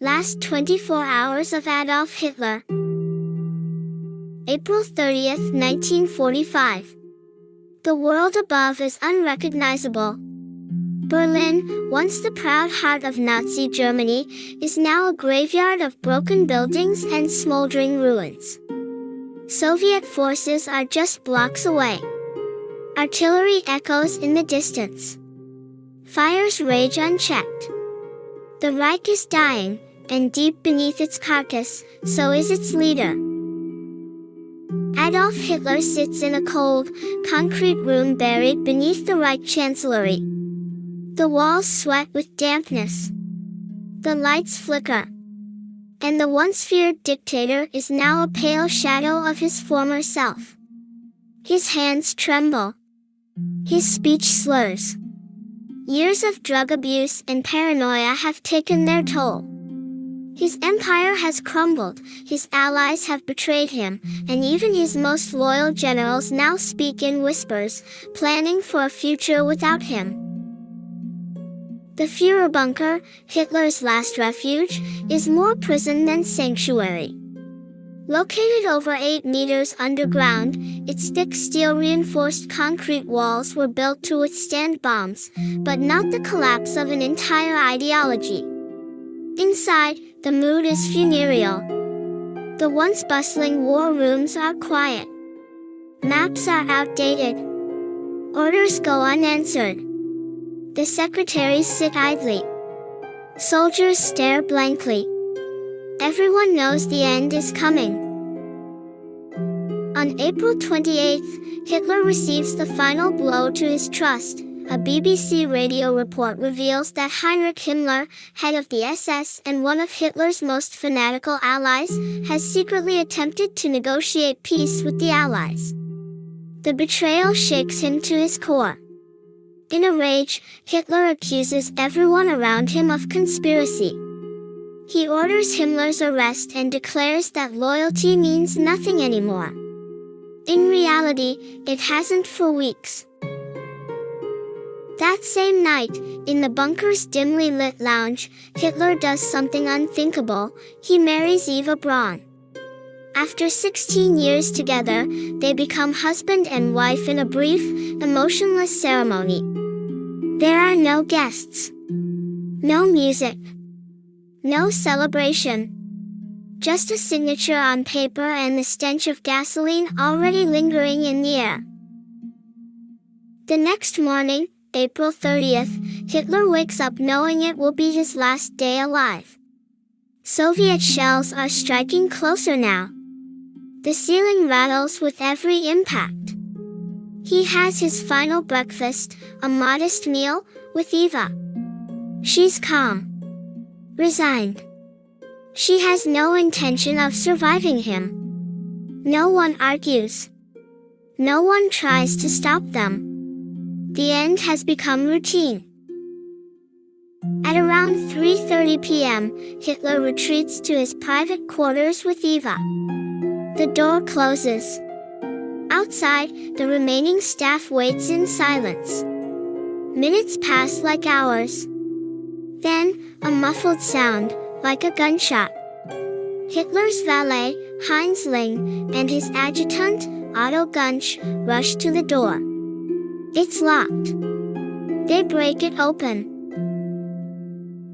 Last 24 hours of Adolf Hitler. April 30th, 1945. The world above is unrecognizable. Berlin, once the proud heart of Nazi Germany, is now a graveyard of broken buildings and smoldering ruins. Soviet forces are just blocks away. Artillery echoes in the distance. Fires rage unchecked. The Reich is dying, and deep beneath its carcass, so is its leader. Adolf Hitler sits in a cold, concrete room buried beneath the Reich Chancellery. The walls sweat with dampness. The lights flicker. And the once feared dictator is now a pale shadow of his former self. His hands tremble. His speech slurs. Years of drug abuse and paranoia have taken their toll. His empire has crumbled, his allies have betrayed him, and even his most loyal generals now speak in whispers, planning for a future without him. The Führerbunker, Hitler's last refuge, is more prison than sanctuary. Located over 8 meters underground, its thick steel-reinforced concrete walls were built to withstand bombs, but not the collapse of an entire ideology. Inside, the mood is funereal. The once bustling war rooms are quiet. Maps are outdated. Orders go unanswered. The secretaries sit idly. Soldiers stare blankly. Everyone knows the end is coming. On April 28th, Hitler receives the final blow to his trust. A BBC radio report reveals that Heinrich Himmler, head of the SS and one of Hitler's most fanatical allies, has secretly attempted to negotiate peace with the Allies. The betrayal shakes him to his core. In a rage, Hitler accuses everyone around him of conspiracy. He orders Himmler's arrest and declares that loyalty means nothing anymore. In reality, it hasn't for weeks. That same night, in the bunker's dimly lit lounge, Hitler does something unthinkable. He marries Eva Braun. After 16 years together, they become husband and wife in a brief, emotionless ceremony. There are no guests. No music. No celebration. Just a signature on paper and the stench of gasoline already lingering in the air. The next morning, April 30th, Hitler wakes up knowing it will be his last day alive. Soviet shells are striking closer now. The ceiling rattles with every impact. He has his final breakfast, a modest meal, with Eva. She's calm. Resigned. She has no intention of surviving him. No one argues. No one tries to stop them. The end has become routine. At around 3:30 p.m., Hitler retreats to his private quarters with Eva. The door closes. Outside, the remaining staff waits in silence. Minutes pass like hours. Then, a muffled sound, like a gunshot. Hitler's valet, Heinz Ling, and his adjutant, Otto Gunsch, rush to the door. It's locked. They break it open.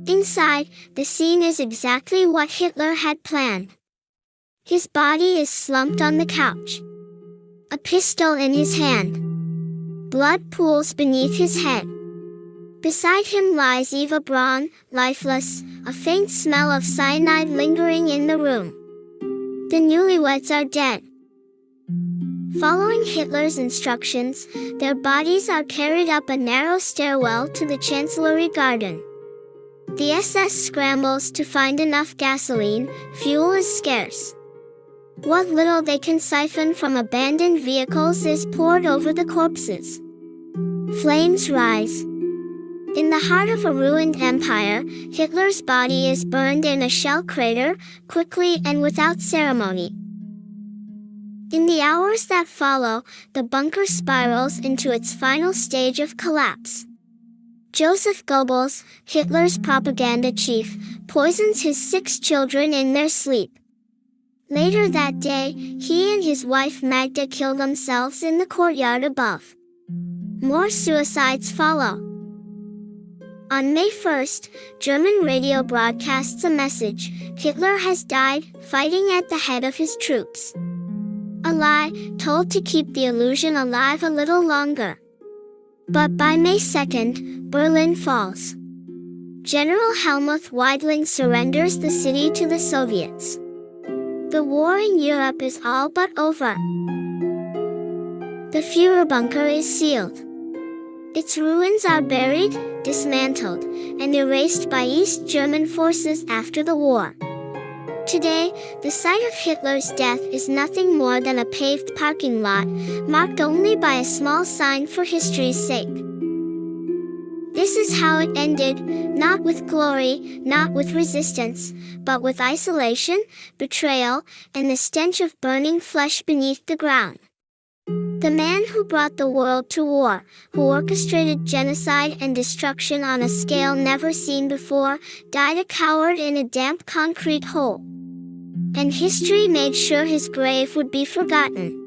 Inside, the scene is exactly what Hitler had planned. His body is slumped on the couch. A pistol in his hand. Blood pools beneath his head. Beside him lies Eva Braun, lifeless, a faint smell of cyanide lingering in the room. The newlyweds are dead. Following Hitler's instructions, their bodies are carried up a narrow stairwell to the Chancellery garden. The SS scrambles to find enough gasoline. Fuel is scarce. What little they can siphon from abandoned vehicles is poured over the corpses. Flames rise. In the heart of a ruined empire, Hitler's body is burned in a shell crater, quickly and without ceremony. In the hours that follow, the bunker spirals into its final stage of collapse. Joseph Goebbels, Hitler's propaganda chief, poisons his 6 children in their sleep. Later that day, he and his wife Magda kill themselves in the courtyard above. More suicides follow. On May 1st, German radio broadcasts a message: Hitler has died, fighting at the head of his troops. A lie, told to keep the illusion alive a little longer. But by May 2nd, Berlin falls. General Helmuth Weidling surrenders the city to the Soviets. The war in Europe is all but over. The Führerbunker is sealed. Its ruins are buried, dismantled, and erased by East German forces after the war. Today, the site of Hitler's death is nothing more than a paved parking lot, marked only by a small sign for history's sake. This is how it ended, not with glory, not with resistance, but with isolation, betrayal, and the stench of burning flesh beneath the ground. The man who brought the world to war, who orchestrated genocide and destruction on a scale never seen before, died a coward in a damp concrete hole. And history made sure his grave would be forgotten.